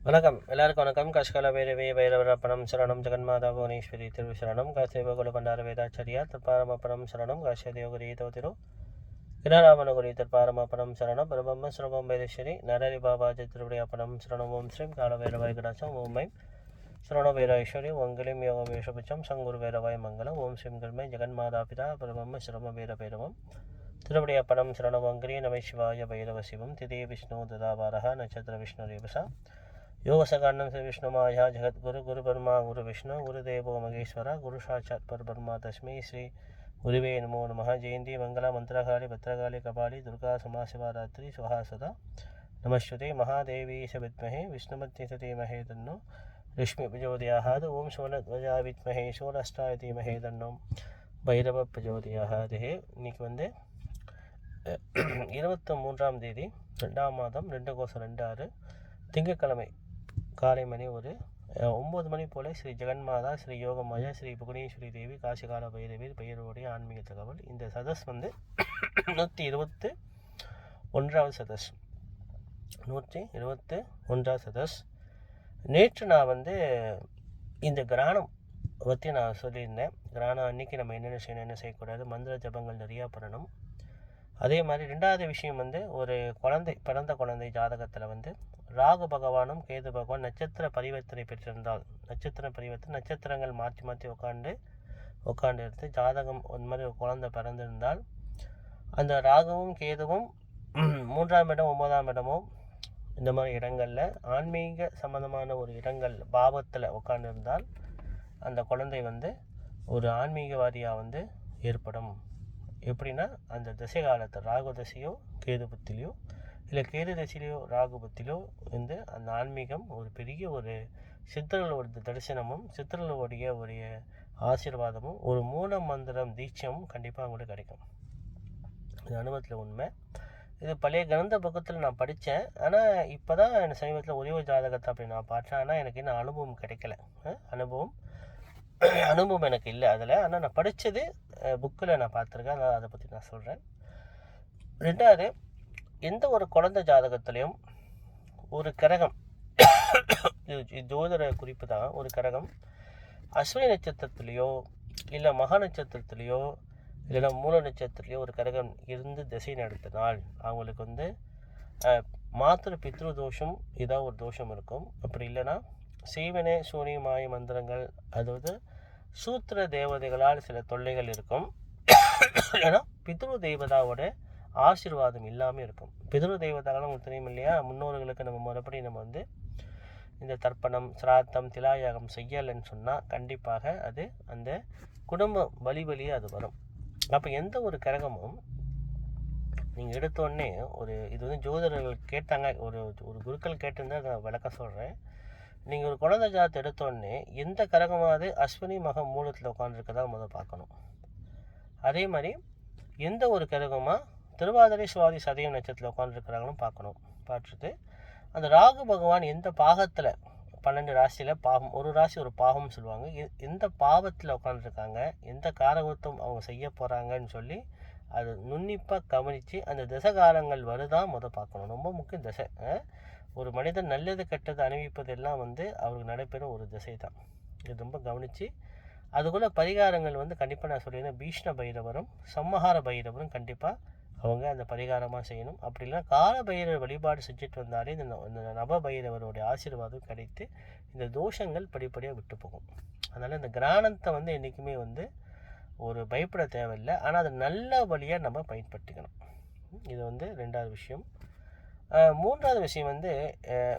வணக்கம் எல்லாருக்கும் வணக்கம். கஷ்கல பைரவி பைரவரப்பணம் சரணம் ஜெகன்மாதா புவனேஸ்வரி திரு சரணம் காசேவ குலபண்டார வேதாச்சாரியா தற்பாரமப்பணம் சரணம் காசியதேவகுரி தோதிரு கிராராமணகுரி தற்பாரமப்பணம் சரணம் பிரபம்ம சுரபம் வைரேஸ்வரி நரரி பாபாஜி திருவிடையப்பணம் சரணம் ஓம் ஸ்ரீம் கால வைரவாய் கடாச்சம் ஓம்மை சரண வைரேஸ்வரி ஓங்கிலிம் யோகம் யோஷபட்சம் சங்குரு வைரவாய் மங்கலம் ஓம் ஸ்ரீம் கல்மை ஜெகன்மாதா பிதா பிரபம்ம சுரம வீர பைரவம் திருவிடையப்பணம் சரணமங்கிரி நம சிவாய பைரவ சிவம் திதே விஷ்ணு ததாபாரக நட்சத்திர விஷ்ணு ரேபசா யோகசகாரணம் ஸ்ரீ விஷ்ணு மாயா ஜெகத்குரு குரு பர்மா குரு விஷ்ணு குருதேவோ மகேஸ்வர குரு சாட்சாத் பரபிரம்மா தஸ்மை ஸ்ரீ குருவே நமோ நம. ஜெயந்தி மங்கள மந்திரகாளி பத்ரகாளி கபாலி துர்கா சமாசிவராத்திரி சுஹாசதா நமஸ்துதே மகாதேவி சவித்மஹே விஷ்ணுமத்தி சதீமஹே தன்னோ லக்ஷ்மி பிரஜோதயாத் ஓம் சோனத்வஜா வித்மஹே சோனஸ்டாய தீமஹே தன்னோ பைரவ பிரஜோதயாத். இன்னைக்கு 23ஆம் தேதி 2ஆம் மாதம் 2/26 திங்கட்கிழமை காலை மணி ஒரு 9 மணி போல் ஸ்ரீ ஜெகன்மாதா ஸ்ரீ யோகமாயா ஸ்ரீ புவனேஸ்வரி தேவி காசிகால பைரவி பெயருடைய ஆன்மீக தகவல். இந்த சதஸ் 121வது சதஸ் 121வது சதஸ். நேற்று நான் இந்த கிராணம் பற்றி நான் சொல்லியிருந்தேன். கிராணம் அன்றைக்கி நம்ம என்னென்ன செய்யணும், என்ன செய்யக்கூடாது, மந்திர ஜபங்கள் நிறையா பண்ணணும். அதே மாதிரி 2வது விஷயம் ஒரு பிறந்த குழந்தை ஜாதகத்தில் ராகு பகவானும் கேது பகவான் நட்சத்திர பரிவர்த்தனை பெற்றிருந்தால், நட்சத்திரங்கள் மாற்றி மாற்றி உட்காந்து எடுத்து ஜாதகம் ஒரு மாதிரி ஒரு குழந்தை பிறந்திருந்தால் அந்த ராகுவும் கேதுவும் 3ஆம் இடம் 9ஆம் இடமும் இந்த மாதிரி இடங்களில் ஆன்மீக சம்மந்தமான ஒரு இடங்கள் பாவத்தில் உட்காந்துருந்தால் அந்த குழந்தை ஒரு ஆன்மீகவாதியாக ஏற்படும். எப்படின்னா அந்த திசை காலத்தில் ராகு தசையோ கேது புத்திலையோ இல்லை கேது தசையிலையோ ராகு புத்திலையோ அந்த ஆன்மீகம் ஒரு பெரிய ஒரு சித்தர்களோட தரிசனமும் சித்தர்களுடைய ஒரு ஆசீர்வாதமும் ஒரு மூல மந்திரம் தீட்சமும் கண்டிப்பாக அவங்களுக்கு கிடைக்கும். இது அனுபவத்தில் உண்மை. இது பழைய கிரந்த பக்கத்தில் நான் படித்தேன். ஆனால் இப்போ தான் எனக்கு சமீபத்தில் ஒரே ஒரு ஜாதகத்தை அப்படி நான் பார்த்தேன். ஆனால் எனக்கு இன்னும் அனுபவம் கிடைக்கல. அனுபவம் எனக்கு இல்லை அதில். ஆனால் நான் படித்தது புக்கில் நான் பார்த்துருக்கேன். அதனால் அதை பற்றி நான் சொல்கிறேன். 2வது, எந்த ஒரு குழந்தை ஜாதகத்துலேயும் ஒரு கிரகம், இது ஜோதிட குறிப்பு தான், ஒரு கிரகம் அஸ்வினி நட்சத்திரத்துலேயோ இல்லை மகா நட்சத்திரத்துலேயோ இல்லைன்னா மூல நட்சத்திரத்துலேயோ ஒரு கிரகம் இருந்து திசை நடத்தினால் அவங்களுக்கு மாத்திர பித்ரு தோஷம் ஏதாவது ஒரு தோஷம் இருக்கும். அப்படி இல்லைன்னா சீவனே சூனி மாய மந்திரங்கள், அதாவது சூத்திர தேவதைகளால் சில தொல்லைகள் இருக்கும். ஏன்னா பித்ரு தெய்வதாவோட ஆசீர்வாதம் இல்லாமல் இருக்கும். பித்ரு தெய்வதாலாம் உங்களுக்கு தெரியும் இல்லையா? முன்னோர்களுக்கு நம்ம முறைப்படி நம்ம இந்த தர்ப்பணம் சிராத்தம் திலாயாகம் செய்யலைன்னு சொன்னால் கண்டிப்பாக அது அந்த குடும்ப வழியே அது வரும். அப்போ எந்த ஒரு கிரகமும் நீங்கள் எடுத்தோடனே இது ஜோதிடர்கள் கேட்டாங்க, ஒரு குருக்கள் கேட்டிருந்தா நான் விளக்க சொல்கிறேன். நீங்கள் ஒரு குழந்தை ஜாதத்தை எடுத்தோடனே எந்த கிரகமாவது அஸ்வினி மக மூலத்தில் உட்காந்துருக்கதா முதல் பார்க்கணும். அதே மாதிரி எந்த ஒரு கிரகமாக திருவாதிரை சுவாதி சதயம் நட்சத்திரத்தில் உட்காந்துருக்கிறாங்களும் பார்க்கணும். பார்த்துட்டு அந்த ராகு பகவான் எந்த பாகத்தில் 12 ராசியில் பாகம், ஒரு ராசி ஒரு பாகம்னு சொல்லுவாங்க, எந்த பாவத்தில் உட்காந்துருக்காங்க, எந்த காரகத்துவம் அவங்க செய்ய போகிறாங்கன்னு சொல்லி அது நுண்ணிப்பாக கவனித்து அந்த திசைகாலங்கள் வருதான் முதல் பார்க்கணும். ரொம்ப முக்கியம் திசை. ஒரு மனிதன் நல்லது கெட்டது அனுபவிப்பதெல்லாம் அவருக்கு நடைபெறும் ஒரு திசை தான். இது ரொம்ப கவனித்து அதுக்குள்ள பரிகாரங்கள் கண்டிப்பாக நான் சொல்லியிருந்தேன். பீஷ்ண பைரவரும் சம்மஹார பைரவரும் கண்டிப்பாக அவங்க அந்த பரிகாரமாக செய்யணும். அப்படி இல்லைன்னா கால பைரவர் வழிபாடு செஞ்சுட்டு வந்தாலே இந்த நவ பைரவருடைய ஆசீர்வாதம் கிடைத்து இந்த தோஷங்கள் படிப்படியாக விட்டு போகும். அதனால் இந்த கிராணத்தை என்றைக்குமே ஒரு பயப்பட தேவையில்லை. ஆனால் அது நல்ல வழியாக நம்ம பயன்படுத்திக்கணும். இது 2வது விஷயம். 3வது விஷயம்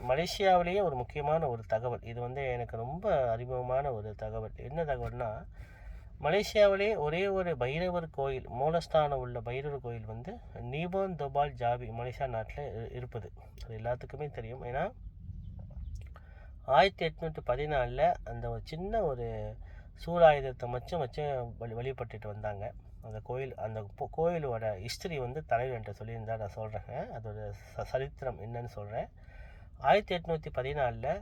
மலேசியாவிலேயே ஒரு முக்கியமான ஒரு தகவல். இது எனக்கு ரொம்ப அறிமுகமான ஒரு தகவல். என்ன தகவல்னால், மலேசியாவிலே ஒரே ஒரு பைரவர் கோயில், மூலஸ்தானம் உள்ள பைரவர் கோயில் நீபோன் தோபால் ஜாபி மலேசியா நாட்டில் இருப்பது. அது எல்லாத்துக்குமே தெரியும். ஏன்னா 1814 அந்த ஒரு சின்ன ஒரு சூலாயுதத்தை வச்சு வழிபட்டுட்டு வந்தாங்க. அந்த கோயிலோட ஹிஸ்டரி தலைவர் என்ற சொல்லியிருந்தால் நான் சொல்கிறேன். அதோட சரித்திரம் என்னன்னு சொல்கிறேன். 1814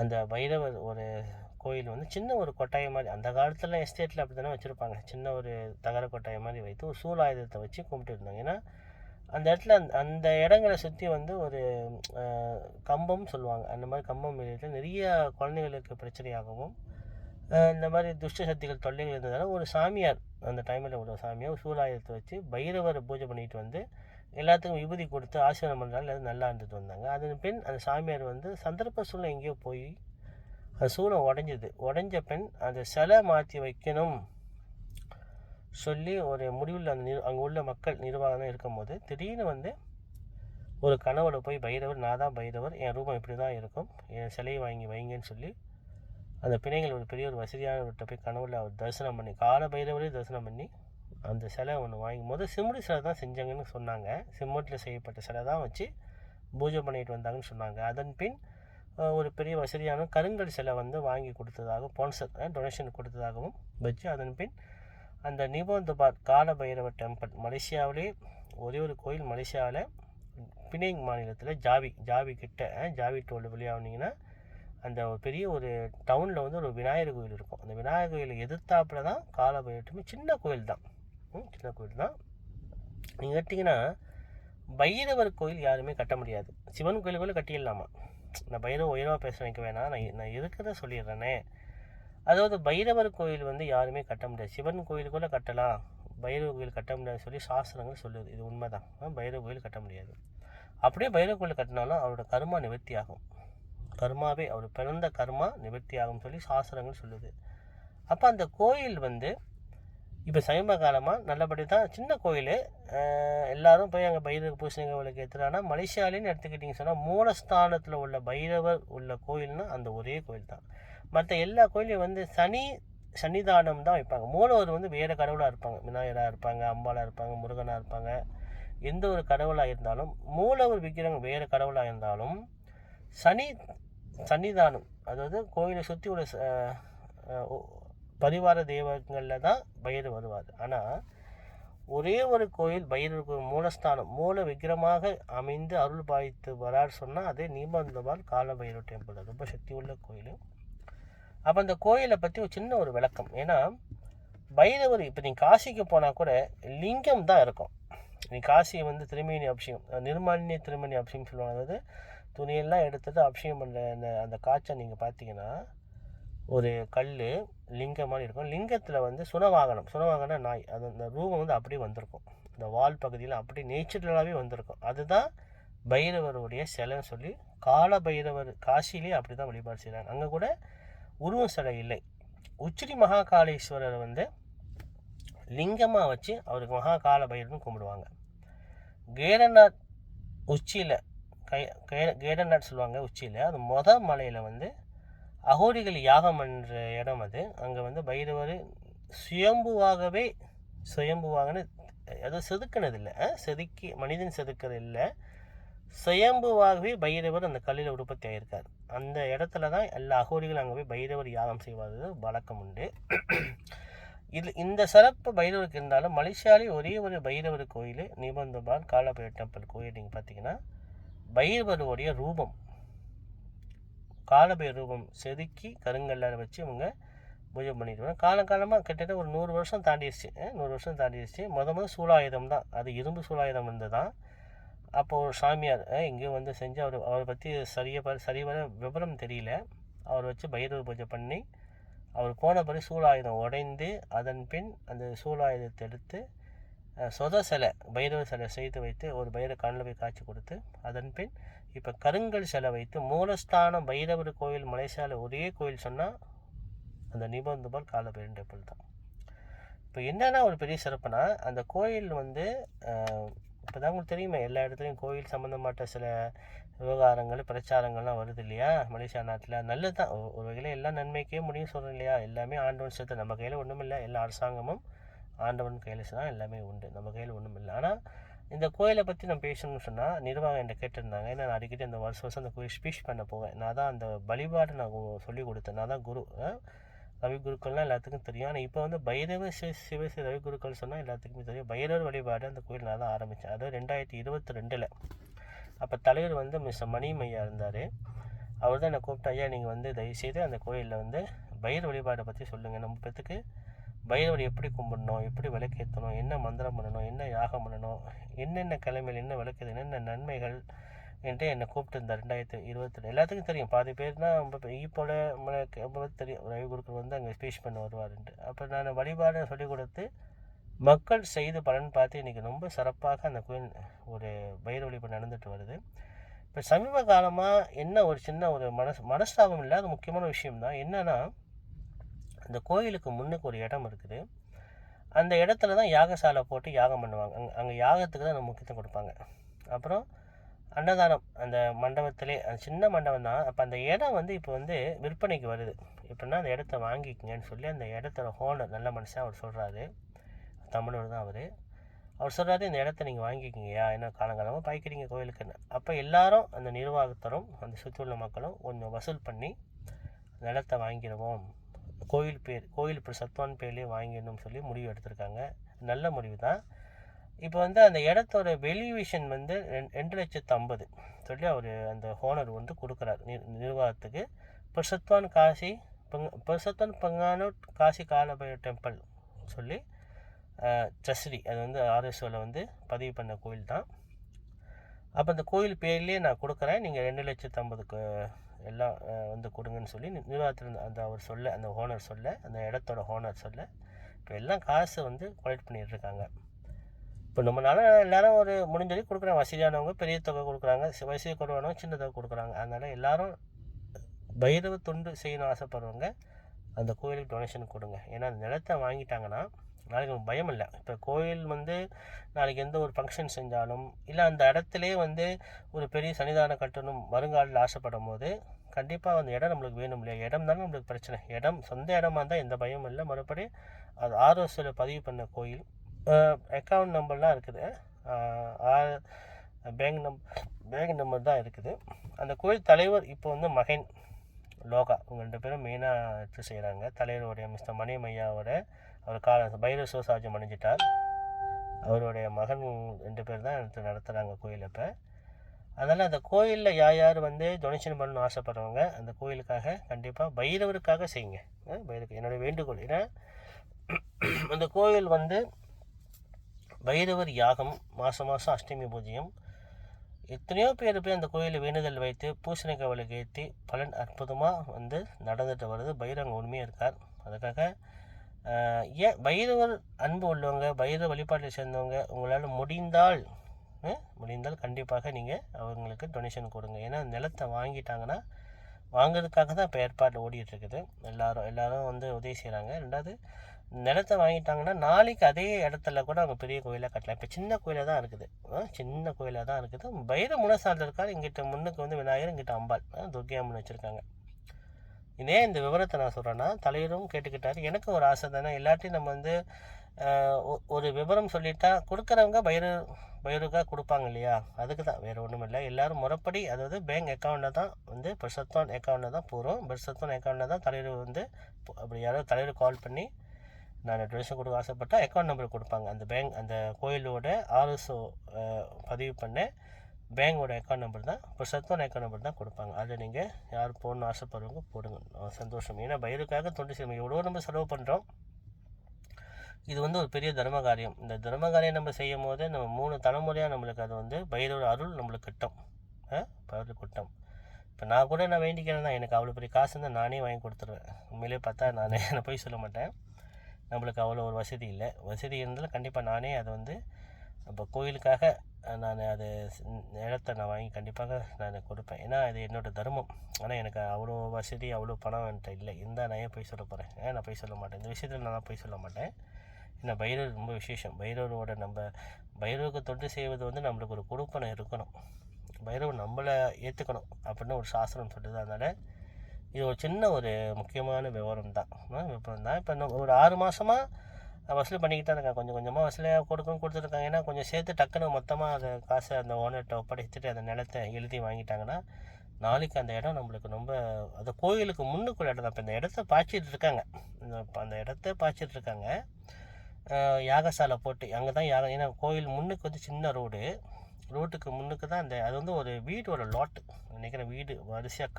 அந்த பைரவர் ஒரு கோயில் சின்ன ஒரு கொட்டாயம் மாதிரி, அந்த காலத்தில் எஸ்டேட்டில் அப்படி தானே வச்சுருப்பாங்க, சின்ன ஒரு தகர கொட்டாயம் மாதிரி வைத்து ஒரு சூலாயுதத்தை வச்சு கும்பிட்டு இருந்தாங்க. ஏன்னா அந்த இடத்துல அந்த இடங்களை சுற்றி வந்து ஒரு கம்பம் சொல்லுவாங்க. அந்த மாதிரி கம்பம் ஏரியாவில் நிறைய குழந்தைகளுக்கு பிரச்சனையாகவும் இந்த மாதிரி துஷ்ட சக்திகள் தொல்லைகள் இருந்ததால் ஒரு சாமியார், அந்த டைமில் ஒரு சாமியார் சூலாயுதத்தை வச்சு பைரவரை பூஜை பண்ணிட்டு வந்து எல்லாத்துக்கும் விபூதி கொடுத்து ஆசீர்வாதம் பண்ணுறாங்க. எல்லாம் நல்லா இருந்துட்டு வந்தாங்க. அதன் பின் அந்த சாமியார் வந்து சந்தர்ப்ப சூழ்நிலை எங்கேயோ போய் அந்த சூளம் உடஞ்ச பின் அந்த சிலை மாற்றி வைக்கணும் சொல்லி ஒரு முடிவில் அங்கே உள்ள மக்கள் நிர்வாகம் இருக்கும்போது திடீர்னு வந்து ஒரு கனவுல போய் பைரவர், நான் தான் பைரவர், என் ரூபம் இப்படி தான் இருக்கும், என் சிலையை வாங்கி வைங்கன்னு சொல்லி அந்த பிணைகள் ஒரு பெரிய ஒரு வசதியானவர்கிட்ட போய் கனவுல அவர் தரிசனம் பண்ணி, கால பைரவரே தரிசனம் பண்ணி அந்த சிலை ஒன்று வாங்கும் போது சிம்முடி சிலை தான் செஞ்சாங்கன்னு சொன்னாங்க. சிம்மட்டில் செய்யப்பட்ட சிலை தான் வச்சு பூஜை பண்ணிட்டு வந்தாங்கன்னு சொன்னாங்க. அதன் பின் ஒரு பெரிய வசதியான கருங்கல் சிலை வந்து வாங்கி கொடுத்ததாகவும் ஸ்பான்சர் டொனேஷன் கொடுத்ததாகவும் வச்சு அதன் பின் அந்த நிபோந்தபாத் கால பைரவ டெம்பிள், மலேசியாவிலே ஒரே ஒரு கோயில், மலேசியாவில் பினேங் மாநிலத்தில் ஜாவி கிட்ட ஜாவி டோல் வழியாகினீங்கன்னா அந்த பெரிய ஒரு டவுனில் வந்து ஒரு விநாயகர் கோயில் இருக்கும். அந்த விநாயகர் கோயிலை எதிர்த்தாப்பில் தான் கால பைரவ, சின்ன கோயில் தான். நீங்கள் கேட்டிங்கன்னா பைரவர் கோயில் யாருமே கட்ட முடியாது. சிவன் கோயிலுக்குள்ளே கட்டிடலாமா? நான் பைரவ உயர்வாக பேச வைக்க வேணாம், நான் இருக்கிறத சொல்லிடுறேனே. அதாவது பைரவர் கோயில் வந்து யாருமே கட்ட முடியாது. சிவன் கோயிலுக்குள்ளே கட்டலாம், பைரவ கோயில் கட்ட முடியாதுன்னு சொல்லி சாஸ்திரங்கள் சொல்லுது. இது உண்மை தான். பைரவ கோயில் கட்ட முடியாது. அப்படியே பைரவ கோயில் கட்டினாலும் அவரோட கர்மா நிவர்த்தி ஆகும். கர்மாவே அவர் பிறந்த கர்மா நிவர்த்தி ஆகும் சொல்லி சாஸ்திரங்கள் சொல்லுது. அப்போ அந்த கோயில் வந்து இப்போ சமீப காலமாக நல்லபடி தான், சின்ன கோயில், எல்லோரும் போய் அங்கே பைரவர் பூசணிங்க விளக்கு ஏற்றுறாங்கன்னா மலேசியாலேன்னு எடுத்துக்கிட்டிங்க சொன்னால் மூலஸ்தானத்தில் உள்ள பைரவர் உள்ள கோயில்னால் அந்த ஒரே கோயில் தான். மற்ற எல்லா கோயிலையும் வந்து சன்னிதானம் தான் வைப்பாங்க. மூலவர் வந்து வேறு கடவுளாக இருப்பாங்க, விநாயகராக இருப்பாங்க, அம்பாளாக இருப்பாங்க, முருகனாக இருப்பாங்க. எந்த ஒரு கடவுளாக இருந்தாலும் மூலவர் விக்கிரகம் வேறு கடவுளாக இருந்தாலும் சன்னிதானம், அதாவது கோயிலை சுற்றி உள்ள பரிவார தெய்வங்களில் தான் பைரவர் வருவார். ஆனால் ஒரே ஒரு கோயில் பைரவருக்கு மூலஸ்தானம், மூல விக்கிரமாக அமைந்து அருள் பாய்த்து வரார் சொன்னால் அதே நீபந்தபால் கால பைரவர் டெம்பிள், ரொம்ப சக்தி உள்ள கோயில். அப்போ அந்த கோயிலை பற்றி ஒரு சின்ன ஒரு விளக்கம். ஏன்னா பைரவர் இப்போ நீங்கள் காசிக்கு போனால் கூட லிங்கம் தான் இருக்கும். நீங்கள் காசியை வந்து திருமேனி அபிஷேகம், நிர்மாலினிய திருமேனி அபிஷேகம் சொல்லுவாங்க. அதாவது துணியெல்லாம் எடுத்துகிட்டு அபிஷேகம் பண்ணுற அந்த காட்சை நீங்கள் பார்த்தீங்கன்னா ஒரு கல் லிங்கம் மாதிரி இருக்கும். லிங்கத்தில் வந்து சுனவாகனம் நாய், அது அந்த ரூபம் வந்து அப்படியே வந்திருக்கும். இந்த வால் பகுதியில் அப்படியே நேச்சுரலாகவே வந்திருக்கும். அதுதான் பைரவருடைய சிலைன்னு சொல்லி கால பைரவர் காசிலே அப்படி தான் வழிபாடு செய்கிறாங்க. அங்கே கூட உருவம் சிலை இல்லை. உச்சிரி மகாகாளேஸ்வரரை வந்து லிங்கமாக வச்சு அவருக்கு மகாகால பைரவர்னு கும்பிடுவாங்க. கேரநாத் உச்சியில் கேரநாத் சொல்லுவாங்க. உச்சியில் அது மலையில் வந்து அகோரிகள் யாகம் என்ற இடம் அது. அங்கே வந்து பைரவர் சுயம்புவாகன்னு அதாவது செதுக்கினது இல்லை, செதுக்கி மனிதன் செதுக்கிறது இல்லை, சுயம்புவாகவே பைரவர் அந்த கல்லில் உற்பத்தி ஆகியிருக்கார். அந்த இடத்துல தான் எல்லா அகோரிகளும் அங்கே போய் பைரவர் யாகம் செய்வது வழக்கம் உண்டு. இந்த சிறப்பு பைரவருக்கு இருந்தாலும் மலேசியாவிலே ஒரே ஒரு பைரவர் கோயில் நிபந்தபால் கால பைரவர் டெம்பிள் கோயில். நீங்கள் பார்த்தீங்கன்னா பைரவருடைய ரூபம், காலபைரவர் ரூபம் செதுக்கி கருங்கல்லால் வச்சு அவங்க பூஜை பண்ணிடுவாங்க. காலகாலமாக கிட்டத்தட்ட ஒரு 100 வருஷம் தாண்டிடுச்சு. முதல் சூலாயுதம் தான், அது இரும்பு சூலாயுதம் வந்து தான். அப்போ ஒரு சாமியார் இங்கே வந்து செஞ்சு அவரை பற்றி சரிவர விவரம் தெரியல. அவர் வச்சு பைரவர் பூஜை பண்ணி அவர் போன பிறகு சூலாயுதம் உடைந்து அதன் பின் அந்த சூலாயுதத்தை எடுத்து சிலை பைரவர் சிலை செய்து வைத்து ஒரு பைரவர் கண்ணில் போய் காட்சி கொடுத்து அதன் பின் இப்போ கருங்கல் சிலை வைத்து மூலஸ்தானம் பைரவர் கோயில் மலேசியாவில் ஒரே கோயில் சொன்னால் அந்த நிபந்தபால் கால பைரவர் டெம்பிள் தான். இப்போ என்னென்னா ஒரு பெரிய சிறப்புனா அந்த கோயில் வந்து இப்போ தான் உங்களுக்கு தெரியுமே, எல்லா இடத்துலையும் கோயில் சம்மந்தப்பட்ட சில விவகாரங்கள் பிரச்சாரங்கள்லாம் வருது இல்லையா மலேசியா நாட்டில். நல்லது தான், ஒரு வகையில் எல்லாம் நன்மைக்கே முடியும் சொல்கிறேன் இல்லையா. எல்லாமே ஆண்டவன் சேர்த்து, நம்ம கையில் ஒன்றும் இல்லை, எல்லா அரசாங்கமும் ஆண்டவன் கையில் தான் எல்லாமே உண்டு, நம்ம கையில் ஒன்றும் இல்லை. ஆனால் இந்த கோயிலை பற்றி நான் பேசணும்னு சொன்னால் நிர்வாகம் என்கிட்ட கேட்டிருந்தாங்க. ஏன்னா நான் அடிக்கடி அந்த வருஷம் அந்த கோயில் ஸ்பீச் பண்ண போவேன். நான் தான் அந்த வழிபாடு நான் சொல்லிக் கொடுத்தேன். நான் தான் குரு. ரவி குருக்கள்லாம் எல்லாத்துக்கும் தெரியும். ஆனால் இப்போ வந்து பைரவ சிவஸ்ரீ ரவி குருக்கள் சொன்னால் எல்லாத்துக்குமே தெரியும். பைரவர் வழிபாடு அந்த கோயில் நான் தான் ஆரம்பித்தேன். அது 2022. அப்போ தலைவர் வந்து மிஸ்டர் மணிமையா இருந்தார். அவர் தான் என்னை கூப்பிட்டு, ஐயா நீங்கள் வந்து தயவுசெய்து அந்த கோயிலில் வந்து பைரவ வழிபாடை பற்றி சொல்லுங்கள், நம்ம பேத்துக்கு பைரவர் எப்படி கும்பிடணும், எப்படி விளக்கேற்றணும், என்ன மந்திரம் பண்ணணும், என்ன யாகம் பண்ணணும், என்னென்ன கிழமையில் என்ன விளக்குது, என்னென்ன நன்மைகள் என்று என்னை கூப்பிட்டுருந்தார் 2022. எல்லாத்துக்கும் தெரியும், பாதி பேர்னா இப்போல நம்மளுக்கு தெரியும் ரவி குருக்கள் வந்து அங்கே ஸ்பீச் பண்ண வருவாருன்ட்டு. அப்போ நான் வழிபாடு சொல்லிக் கொடுத்து மக்கள் செய்து பலன் பார்த்து இன்றைக்கி ரொம்ப சிறப்பாக அந்த கோயில் ஒரு பைரவ வழிபாடு நடந்துட்டு வருது. இப்போ சமீப காலமாக என்ன ஒரு சின்ன ஒரு மனஸ்தாபம் இல்லாத முக்கியமான விஷயம்தான் என்னென்னா, அந்த கோயிலுக்கு முன்னுக்கு ஒரு இடம் இருக்குது. அந்த இடத்துல தான் யாகசாலை போட்டு யாகம் பண்ணுவாங்க. அங்கே யாகத்துக்கு தான் முக்கியத்துவம் கொடுப்பாங்க. அப்புறம் அன்னதானம் அந்த மண்டபத்திலே, அந்த சின்ன மண்டபம் தான். அப்போ அந்த இடம் வந்து இப்போ வந்து விற்பனைக்கு வருது. எப்படின்னா அந்த இடத்த வாங்கிக்கிங்கன்னு சொல்லி அந்த இடத்துல ஹோனர் நல்ல மனுஷன் அவர் சொல்கிறாரு. தமிழர் தான் அவர் சொல்கிறாரு, இந்த இடத்த நீங்கள் வாங்கிக்கிங்கயா, என்ன காலங்காலமாக பாய்க்கிறீங்க கோயிலுக்குன்னு. அப்போ எல்லாரும் அந்த நிர்வாகத்தரும் அந்த சுற்றி உள்ள மக்களும் கொஞ்சம் வசூல் பண்ணி அந்த இடத்த வாங்கிடுவோம், கோயில் சத்வான் பேர்லேயே வாங்கிடணும்னு சொல்லி முடிவு எடுத்திருக்காங்க. நல்ல முடிவு தான். இப்போ வந்து அந்த இடத்தோட வெல்யூவேஷன் வந்து 2,50,000 சொல்லி அவர் அந்த ஹோனர் வந்து கொடுக்குறாரு நிர்வாகத்துக்கு. புருஷத்வான் பங்கானோட் காசி காலபைரவர் டெம்பிள் சொல்லி ட்ரஸ்டி, அது வந்து RSOவில் வந்து பதிவு பண்ண கோயில் தான். அப்போ அந்த கோயில் பேர்லேயே நான் கொடுக்குறேன், நீங்கள் 2,50,000க்கு எல்லாம் வந்து கொடுங்கன்னு சொல்லி நிர்வாகத்தில் அந்த அவர் சொல்ல, அந்த ஓனர் சொல்ல, அந்த இடத்தோட ஓனர் சொல்ல, இப்போ எல்லாம் காசு வந்து கலெக்ட் பண்ணிகிட்ருக்காங்க. இப்போ நம்மளால எல்லோரும் ஒரு முடிஞ்சது கொடுக்குறாங்க. வசதியானவங்க பெரிய தொகை கொடுக்குறாங்க, வசதி குறைவானவங்க சின்ன தொகை கொடுக்குறாங்க. அதனால் எல்லோரும் பைரவ தொண்டு செய்யணும் ஆசைப்படுறவங்க அந்த கோயிலுக்கு டொனேஷன் கொடுங்க. ஏன்னா அந்த நிலத்தை வாங்கிட்டாங்கன்னா நாளைக்கு நமக்கு பயம் இல்லை. இப்போ கோயில் வந்து நாளைக்கு எந்த ஒரு ஃபங்க்ஷன் செஞ்சாலும் இல்லை அந்த இடத்துலே வந்து ஒரு பெரிய சன்னிதானம் கட்டணும் வருங்காலில் ஆசைப்படும் போது கண்டிப்பாக அந்த இடம் நம்மளுக்கு வேணும் இல்லையா? இடம் தானே நம்மளுக்கு பிரச்சனை. இடம் சொந்த இடமா இருந்தால் எந்த பயமும் இல்லை. மறுபடி அது RSOவில் பதிவு பண்ண கோயில், அக்கௌண்ட் நம்பர்லாம் இருக்குது, பேங்க் நம்பர் தான் இருக்குது. அந்த கோயில் தலைவர் இப்போ வந்து மகன் லோகா, இவங்க 2 பேரும் மெயினாக எடுத்து செய்கிறாங்க. தலைவருடைய மிஸ்டர் மணிமையாவோட அவர் பைரவ சிவசாஜம் அணிஞ்சிட்டார். அவருடைய மகன் 2 பேர் தான் எடுத்து நடத்துகிறாங்க கோயில். இப்போ அதனால் அந்த கோயிலில் யார் வந்து டொனேஷன் பண்ணணும்னு ஆசைப்படுறவங்க அந்த கோயிலுக்காக கண்டிப்பாக பைரவருக்காக செய்யுங்க. பைரவருக்கு என்னுடைய வேண்டுகோள். ஏன்னா அந்த கோயில் வந்து பைரவர் யாகம் மாதம் அஷ்டமி பூஜையும் எத்தனையோ பேர் போய் அந்த கோயிலில் வேண்டுதல் வைத்து பூசணிக்காய் விளக்கு ஏற்றி பலன் அற்புதமாக வந்து நடந்துட்டு வருது. பைரவங்க உண்மையாக இருக்கார். அதுக்காக ஏன் பைரவர் அன்பு உள்ளவங்க, பைரவ வழிபாட்டில் சேர்ந்தவங்க உங்களால் முடிந்தால் கண்டிப்பாக நீங்கள் அவங்களுக்கு டொனேஷன் கொடுங்க. ஏன்னா நிலத்தை வாங்கிட்டாங்கன்னா வாங்கிறதுக்காக தான் இப்போ ஏற்பாடு ஓடிட்டுருக்குது. எல்லோரும் வந்து உதவி செய்கிறாங்க. 2வது நிலத்தை வாங்கிட்டாங்கன்னா நாளைக்கு அதே இடத்துல கூட அவங்க பெரிய கோயிலாக கட்டலாம். இப்போ சின்ன கோயிலாக தான் இருக்குது. பைரவ முனசாரத்தில் இருக்கார். இங்கிட்ட முன்னுக்கு வந்து விநாயகர், இங்கிட்ட அம்பாள், துர்க்கை அம்மன் வச்சுருக்காங்க. இதே இந்த விவரத்தை நான் சொல்கிறேன்னா தலைவரும் கேட்டுக்கிட்டார். எனக்கு ஒரு ஆசை தானே, எல்லாத்தையும் நம்ம வந்து ஒரு விவரம் சொல்லிட்டா கொடுக்குறவங்க பைரவருக்காக கொடுப்பாங்க இல்லையா? அதுக்கு தான், வேறு ஒன்றும் இல்லை. எல்லோரும் முறைப்படி, அதாவது பேங்க் அக்கௌண்ட்டில் தான் வந்து சத்வான் அக்கௌண்ட்டில் தான் போகிறோம். சத்வான் அக்கௌண்ட்டில் தான் தலைவர் வந்து அப்படி யாராவது தலைவர் கால் பண்ணி நான் டொனேஷன் கொடுக்க ஆசைப்பட்டால் அக்கௌண்ட் நம்பர் கொடுப்பாங்க. அந்த பேங்க் அந்த கோயிலோட RSO பதிவு பண்ண பேங்கோட அக்கௌண்ட் நம்பர் தான், சத்வான் அக்கௌண்ட் நம்பர் தான் கொடுப்பாங்க. அதில் நீங்கள் யார் போடணும்னு ஆசைப்படுறவங்க போடுங்க. சந்தோஷம். ஏன்னா பைரவருக்காக தொண்டு செய்யணும். எவ்வளோ நம்ம செலவு பண்ணுறோம். இது வந்து ஒரு பெரிய தர்ம காரியம். இந்த தர்ம காரியம் நம்ம செய்யும் போது நம்ம 3 தலைமுறையாக நம்மளுக்கு அது வந்து பைரவர் அருள் நம்மளுக்கு கிட்டும். பைரவர் கிட்டும். இப்போ நான் கூட வேண்டிக்கிறேன் தான், எனக்கு அவ்வளோ பெரிய காசு இருந்தால் நானே வாங்கி கொடுத்துருவேன். உண்மையிலே பார்த்தா நான் போய் சொல்ல மாட்டேன். நம்மளுக்கு அவ்வளோ ஒரு வசதி இல்லை. வசதி இருந்தாலும் கண்டிப்பாக நானே அதை வந்து இப்போ கோயிலுக்காக நான் அது இடத்த நான் வாங்கி கண்டிப்பாக நான் கொடுப்பேன். ஏன்னா அது என்னோடய தர்மம். ஆனால் எனக்கு அவ்வளோ வசதி அவ்வளோ பணம் என்கிட்ட இல்லை. இருந்தால் நான் ஏன் போய் சொல்ல போகிறேன்? நான் போய் சொல்ல மாட்டேன். இந்த விஷயத்தில் நான் போய் சொல்ல மாட்டேன். ஏன்னா பைரவர் ரொம்ப விசேஷம். பைரவருக்கு தொண்டு செய்வது வந்து நம்மளுக்கு ஒரு கொடுப்பனை இருக்கணும். பைரவர் நம்மளை ஏற்றுக்கணும் அப்படின்னு ஒரு சாஸ்திரம் சொல்லுது. அதனால் இது ஒரு சின்ன ஒரு முக்கியமான விவரம் தான். இப்போ ஒரு 6 மாதமாக வசூல் பண்ணிக்கிட்டு தான் இருக்காங்க. கொஞ்சம் கொஞ்சமாக வசூலாக கொடுத்துருக்காங்க. ஏன்னா கொஞ்சம் சேர்த்து டக்குன்னு மொத்தமாக அதை காசை அந்த ஓனர்கிட்ட ஒப்படைச்சிட்டு அந்த நிலத்தை எழுதி வாங்கிட்டாங்கன்னா நாளைக்கு அந்த இடம் நம்மளுக்கு ரொம்ப, அந்த கோயிலுக்கு முன்னுக்குள்ள இடம் தான். இப்போ இந்த இடத்த பாய்ச்சிட்ருக்காங்க. அந்த இடத்த பாய்ச்சிட்ருக்காங்க யாகசாலை போட்டு. அங்கே தான் ஏன்னா கோயில் முன்னுக்கு வந்து சின்ன ரோட்டுக்கு முன்னுக்கு தான் அது வந்து ஒரு வீடோட லாட்டு நினைக்கிறேன். வீடு வரிசையாக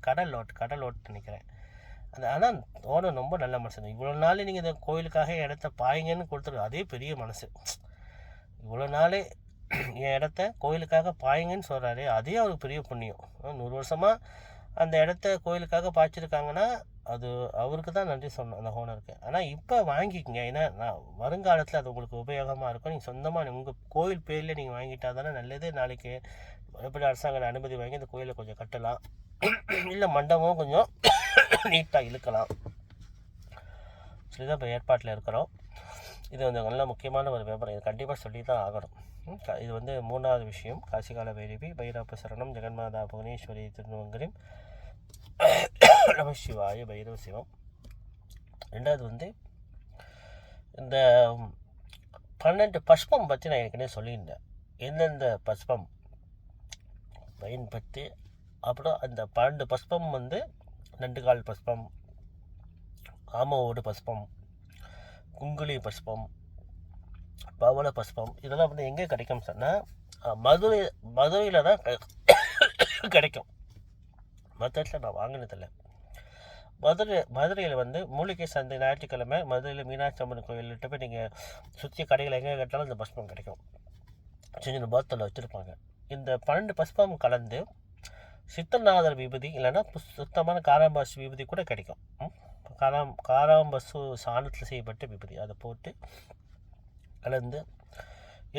கடல் லாட் நினைக்கிறேன். ஆனால் ஓனர் ரொம்ப நல்ல மனுஷன். இவ்வளோ நாள் நீங்கள் இந்த கோயிலுக்காக இடத்த பாயுங்கன்னு கொடுத்துரு, அதே பெரிய மனசு. இவ்வளோ நாள் என் இடத்த கோயிலுக்காக பாயுங்கன்னு சொல்கிறாரு, அதே அவருக்கு பெரிய புண்ணியம். 100 வருஷமாக அந்த இடத்த கோயிலுக்காக பாய்ச்சிருக்காங்கன்னா அது அவருக்கு தான் நன்றி சொல்லணும், அந்த ஓனருக்கு. ஆனால் இப்போ வாங்கிக்கோங்க, ஏன்னா நான் வருங்காலத்தில் அது உங்களுக்கு உபயோகமாக இருக்கும். நீங்கள் சொந்தமாக உங்கள் கோயில் பேரில் நீங்கள் வாங்கிட்டா தானே நல்லது. நாளைக்கு எப்படி அரசாங்க அனுமதி வாங்கி அந்த கோயிலை கொஞ்சம் கட்டலாம், இல்லை மண்டபமும் கொஞ்சம் நீட்டாக இழுக்கலாம். சொல்லிதான் இப்போ ஏற்பாட்டில் இருக்கிறோம். இது வந்து நல்ல முக்கியமான ஒரு விவரம், இது கண்டிப்பாக சொல்லி தான் ஆகணும். இது வந்து 3வது விஷயம். காசிகால பைரவி, பைரப்ப சரணம், ஜெகன்மாதா புவனேஸ்வரி திருநங்கரி, நம சிவாய பைரவ சிவம். 2வது வந்து இந்த 12 பஸ்பம் பற்றி நான் ஏற்கனவே சொல்லியிருந்தேன். எந்தெந்த பஸ்பம் பயன்படுத்தி, அப்புறம் அந்த 12 பஸ்பம் வந்து நண்டுகால் பஸ்பம், ஆமவோடு பஸ்பம், குங்குலி பஸ்பம், பவள பஸ்பம், இதெல்லாம் வந்து எங்கே கிடைக்கும் சொன்னால் மதுரையில் தான் கிடைக்கும். மற்ற இடத்துல நான் வாங்கினதில்லை. மதுரையில் வந்து மூலிகை சந்தை ஞாயிற்றுக்கிழமை மதுரையில் மீனாட்சி அம்மன் கோயில்கிட்ட போய் நீங்கள் சுற்றி கடைகள் எங்கே கேட்டாலும் இந்த பஸ்பம் கிடைக்கும். சின்ன பாத்தில் வச்சுருப்பாங்க. இந்த 12 பஸ்பம் கலந்து சித்தநாதர் விபூதி இல்லைன்னா சுத்தமான காராம்பாசு விபூதி கூட கிடைக்கும். காராம்பசு சாணத்தில் செய்யப்பட்ட விபூதி அதை போட்டு கலந்து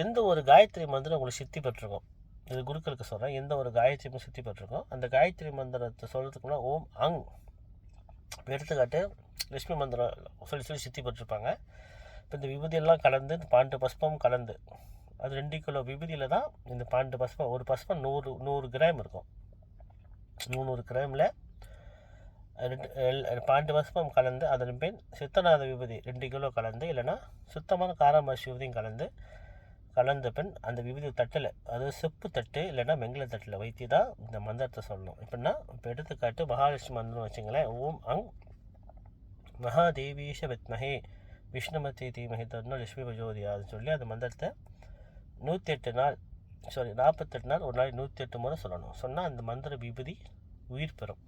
எந்த ஒரு காயத்ரி மந்திரம் உங்களுக்கு சித்தி பெற்றிருக்கோம், இது குருக்களுக்கு சொல்கிறேன், எந்த ஒரு காயத்ரியும் சித்தி பெற்றிருக்கோம், அந்த காயத்ரி மந்திரத்தை சொல்கிறதுக்குன்னா ஓம் அங், எடுத்துக்காட்டு லட்சுமி மந்திரம் சொல்லி சித்தி பெற்றிருப்பாங்க. இப்போ இந்த விபூதியெல்லாம் கலந்து இந்த 12 பஸ்பம் கலந்து, அது 2 கிலோ விபூதியில் தான் இந்த 12 பஸ்பம், ஒரு பஸ்பம் 100 கிராம் இருக்கும். 300 கிராமில் 12 பஸ்பம் கலந்து, அதன் பின் சித்தநாத விபூதி 2 கிலோ கலந்து, இல்லைன்னா சுத்தமான காராம்பாசி விபூதியும் கலந்த பின் அந்த விபூதி தட்டில், அதாவது செப்பு தட்டு இல்லைன்னா வெங்கல தட்டில் வைத்து தான் இந்த மந்திரத்தை சொல்லணும். இப்போ எடுத்துக்காட்டு மகாலட்சுமி மந்திரம் வச்சுங்களேன். ஓம் அங் மகாதேவீஷ வித்மஹே விஷ்ணுமதி தீமஹி தன்னோ லட்சுமி பிரஜோதியாதுன்னு சொல்லி அந்த மந்திரத்தை 48 நாள் ஒரு நாளைக்கு 108 முறை சொல்லணும். சொன்னால் அந்த மந்திர விபூதி உயிர் பெறும்.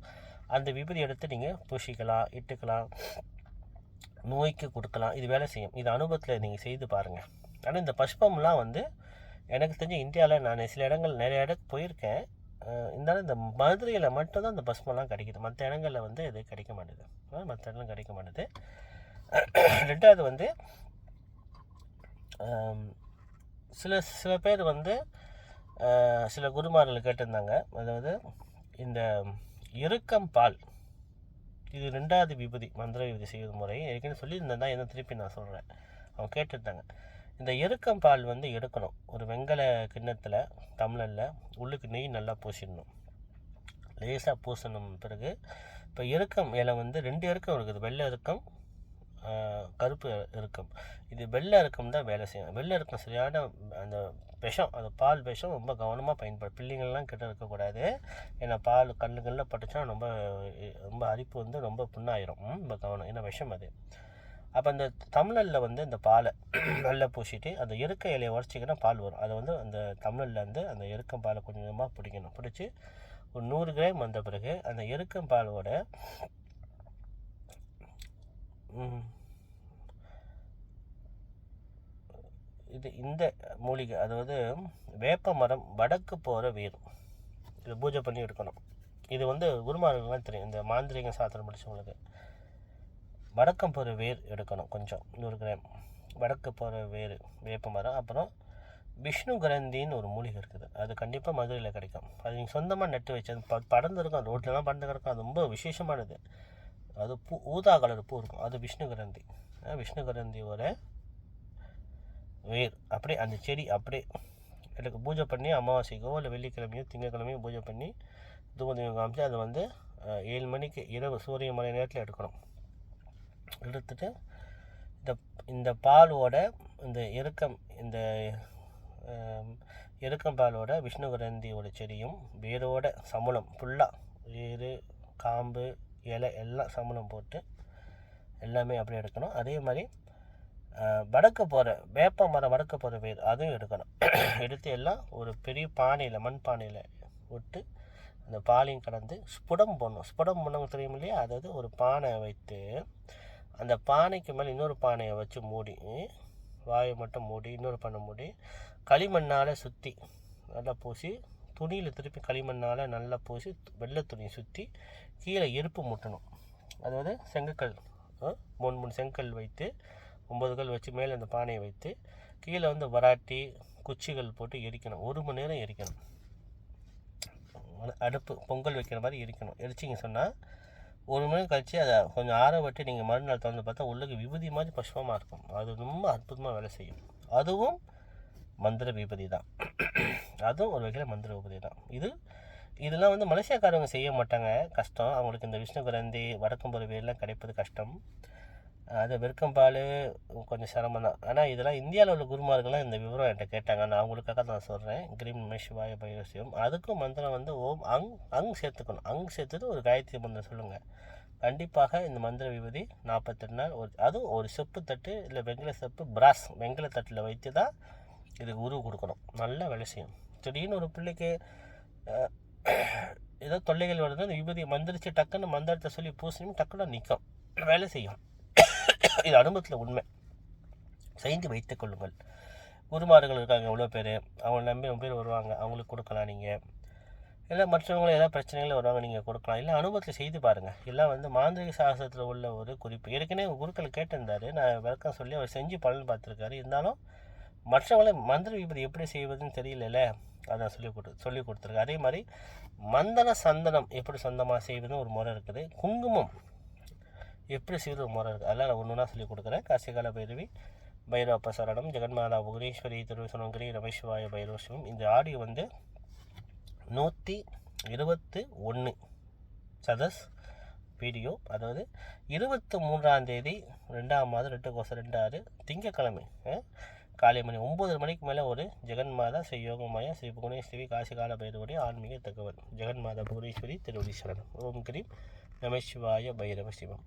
அந்த விபூதி எடுத்து நீங்கள் பூசிக்கலாம், இட்டுக்கலாம், நோய்க்கு கொடுக்கலாம், இது வேலை செய்யும். இது அனுபவத்தில் நீங்கள் செய்து பாருங்கள். ஆனால் இந்த பஷ்பம்லாம் வந்து எனக்கு தெரிஞ்ச இந்தியாவில் நான் சில இடங்கள் நிறைய இடத்துக்கு போயிருக்கேன். இருந்தாலும் இந்த மதுரையில் மட்டும்தான் இந்த பஸ்மெல்லாம் கிடைக்கிது. மற்ற இடங்களில் வந்து இது கிடைக்க மாட்டேது. மற்ற இடங்களும் கிடைக்க மாட்டேது. 2வது வந்து சில பேர் வந்து சில குருமார்கள் கேட்டிருந்தாங்க, அதாவது இந்த இறுக்கம் பால், இது 2வது விபூதி மந்திர விபூதி செய்வது முறை ஏற்கனவே சொல்லியிருந்தேன் தான், என்ன திருப்பி நான் சொல்கிறேன். அவங்க கேட்டிருந்தாங்க. இந்த இறுக்கம் பால் வந்து எடுக்கணும். ஒரு வெங்கல கிண்ணத்தில் டம்ளரில் உள்ளுக்கு நெய் நல்லா பூசிடணும். லேசாக பூசணும். பிறகு இப்போ இறுக்கம் இலை வந்து 2 இறுக்கம் இருக்குது, வெள்ளை இறுக்கம், கருப்பு இறுக்கம். இது வெள்ளை இறுக்கம் தான் வேலை செய்யும். வெள்ளை இறுக்கம் சரியான அந்த விஷம், அது பால் விஷம், ரொம்ப கவனமாக பயன்படும். பிள்ளைங்கள்லாம் கிட்ட இருக்கக்கூடாது. ஏன்னா பால் கண்ணுகளில் பட்டுச்சுன்னா ரொம்ப அரிப்பு வந்து ரொம்ப புண்ணாயிரும். ரொம்ப கவனம், ஏன்னா விஷம் அது. அப்போ அந்த தமிழில் வந்து இந்த பாலை நல்லா பூசிட்டு அந்த இறுக்க இலையை உடச்சிக்கினா பால் வரும். அதை வந்து அந்த தமிழில் வந்து அந்த இறுக்கம் பாலை கொஞ்சமாக பிடிக்கணும். பிடிச்சி ஒரு 100 கிராம் வந்த பிறகு அந்த இறுக்கம் பாலோட இந்த மூலிகை, அதாவது வேப்ப மரம் வடக்கு போகிற வேர், இதை பூஜை பண்ணி எடுக்கணும். இது வந்து குருமார்களுக்குலாம் தெரியும், இந்த மாந்திரிக சாத்திரம் படித்தவங்களுக்கு. வடக்கம் போகிற வேர் எடுக்கணும் கொஞ்சம், 100 கிராம் வடக்கு போகிற வேர் வேப்ப மரம். அப்புறம் விஷ்ணு கிரந்தின்னு ஒரு மூலிகை இருக்குது, அது கண்டிப்பாக மதுரையில் கிடைக்கும். அது நீங்கள் சொந்தமாக நட்டு வச்சு அது படர்ந்து இருக்கும், ரோட்லலாம் பறந்து கிடக்கும். அது ரொம்ப விசேஷமானது. அது ஊதா கலர் பூ இருக்கும், அது விஷ்ணு கிரந்தி. விஷ்ணு கிரந்தியோட வேர் அப்படியே அந்த செடி அப்படியே எனக்கு பூஜை பண்ணி அமாவாசைக்கோ இல்லை வெள்ளிக்கிழமையோ திங்கக்கிழமையோ பூஜை பண்ணி தூபதீபம் காமிச்சு அதை வந்து 7 மணிக்கு இரவு சூரிய மலை நேரத்தில் எடுக்கணும். எடுத்துட்டு இந்த பாலோட இந்த இறுக்கம் பாலோட விஷ்ணு கிரந்தியோட செடியும் வேரோட சமூலம் ஃபுல்லாக, வேறு காம்பு இலை எல்லாம் சமூலம் போட்டு எல்லாமே அப்படியே எடுக்கணும். அதே மாதிரி வடக்கு போகிற வேப்ப மரம் வடக்கு போகிற வேர் அதையும் எடுக்கணும். எடுத்து எல்லாம் ஒரு பெரிய பானையில் மண் பானையில் விட்டு அந்த பாலையும் கலந்து ஸ்புடம் போடணும். ஸ்புடம் பண்ணவங்க தெரியும் இல்லையா? அதாவது ஒரு பானை வைத்து அந்த பானைக்கு மேலே இன்னொரு பானையை வச்சு மூடி, வாயை மட்டும் மூடி, இன்னொரு பானை மூடி, களிமண்ணால் சுற்றி நல்லா பூசி, துணியில் திருப்பி களிமண்ணால் நல்லா பூசி, வெள்ளை துணியை சுற்றி கீழே எருப்பு முட்டணும். அதாவது செங்கக்கல் 3 செங்கல் வைத்து 9 கல் வச்சு மேலே அந்த பானையை வைத்து கீழே வந்து வராட்டி குச்சிகள் போட்டு எரிக்கணும். 1 மணி நேரம் எரிக்கணும். அடுப்பு பொங்கல் வைக்கிற மாதிரி எரிக்கணும். எரிச்சிங்க சொன்னால் 1 மணி கழிச்சு அதை கொஞ்சம் ஆற விட்டு நீங்கள் மறுநாள் திறந்து பார்த்தா உள்ளுக்கு விபூதி மாதிரி புஷ்பமாக இருக்கும். அது ரொம்ப அற்புதமாக வேலை செய்யும். அதுவும் மந்திர விபூதி தான். அதுவும் ஒரு வகையில் மந்திர விபூதி தான். இதெல்லாம் வந்து மலேசியாக்காரவங்க செய்ய மாட்டாங்க, கஷ்டம். அவங்களுக்கு இந்த விஷ்ணு கிரந்தி வடக்கம்பருவி எல்லாம் கிடைப்பது கஷ்டம். அது வெறுக்கம்பால் கொஞ்சம் சிரமம் தான். ஆனால் இதெல்லாம் இந்தியாவில் உள்ள குருமார்கள்லாம் இந்த விவரம் என்கிட்ட கேட்டாங்க. நான் அவங்களுக்காக தான் சொல்கிறேன். கிரீம் நமசிவாய பைரவசிவம். அதுக்கும் மந்திரம் வந்து ஓம் அங் சேர்த்துக்கணும். அங் சேர்த்துட்டு ஒரு காயத்ரி மந்திரம் சொல்லுங்கள். கண்டிப்பாக இந்த மந்திர விபூதி 48 நாள் அதுவும் ஒரு செப்பு தட்டு இல்லை வெங்கல செப்பு பிராஸ் வெங்கல தட்டில் வைத்து தான் இதுக்கு உருவு கொடுக்கணும். நல்லா வேலை செய்யும். திடீர்னு ஒரு பிள்ளைக்கு ஏதோ தொல்லைகள் வருது, அந்த விபூதியை மந்திரிச்சு டக்குன்னு மந்திரத்தை சொல்லி பூசணும், டக்குன்னு நிற்கும், வேலை செய்யும். இது அனுபவத்தில் உண்மை. செய்து வைத்துக் கொள்ளுங்கள். குருமார்கள் இருக்காங்க எவ்வளோ பேர், அவங்கள நம்பி ரொம்ப பேர் வருவாங்க, அவங்களுக்கு கொடுக்கலாம். நீங்கள் இல்லை மற்றவங்களும் ஏதாவது பிரச்சனைகள் வருவாங்க, நீங்கள் கொடுக்கலாம். இல்லை அனுபவத்தில் செய்து பாருங்கள். எல்லாம் வந்து மாந்திரிக சாஸ்திரத்தில் உள்ள ஒரு குறிப்பு. ஏற்கனவே குருக்கள் கேட்டிருந்தார், நான் விளக்கம் சொல்லி அவர் செஞ்சு பலன் பார்த்துருக்காரு. இருந்தாலும் மற்றவங்களை மந்திர விபதி எப்படி செய்வதுன்னு தெரியல, அதை சொல்லி கொடுத்துருக்காரு. அதே மாதிரி மந்தன சந்தனம் எப்படி சொந்தமாக செய்வதுன்னு ஒரு முறை இருக்குது. குங்குமம் எப்படி செய்வது ஒரு முறை இருக்குது. அதெல்லாம் நான் ஒன்று ஒன்றா சொல்லிக் கொடுக்குறேன். காசிகால பைரவி, பைரவப்ப சரணம், ஜெகன்மாதா புவனேஸ்வரி, திருவசனங்கிரி, ரமேஸ்வாய பைரவசிவம். இந்த ஆடியோ வந்து 121 சதஸ் வீடியோ. அதாவது 23ஆம் தேதி 2ஆம் மாதம் 2/26 திங்கக்கிழமை காலை மணி 9 மணிக்கு மேலே ஒரு ஜெகன்மாதா ஸ்ரீ யோகமாயா ஸ்ரீ புவனேஸ்வரி காசிகால பைரவருடைய ஆன்மீக தகவல். ஜெகன்மாதா புவனேஸ்வரி திருவடி சரணம். ஓம் கிரீம் நமசிவாய பைரவ சிவம்.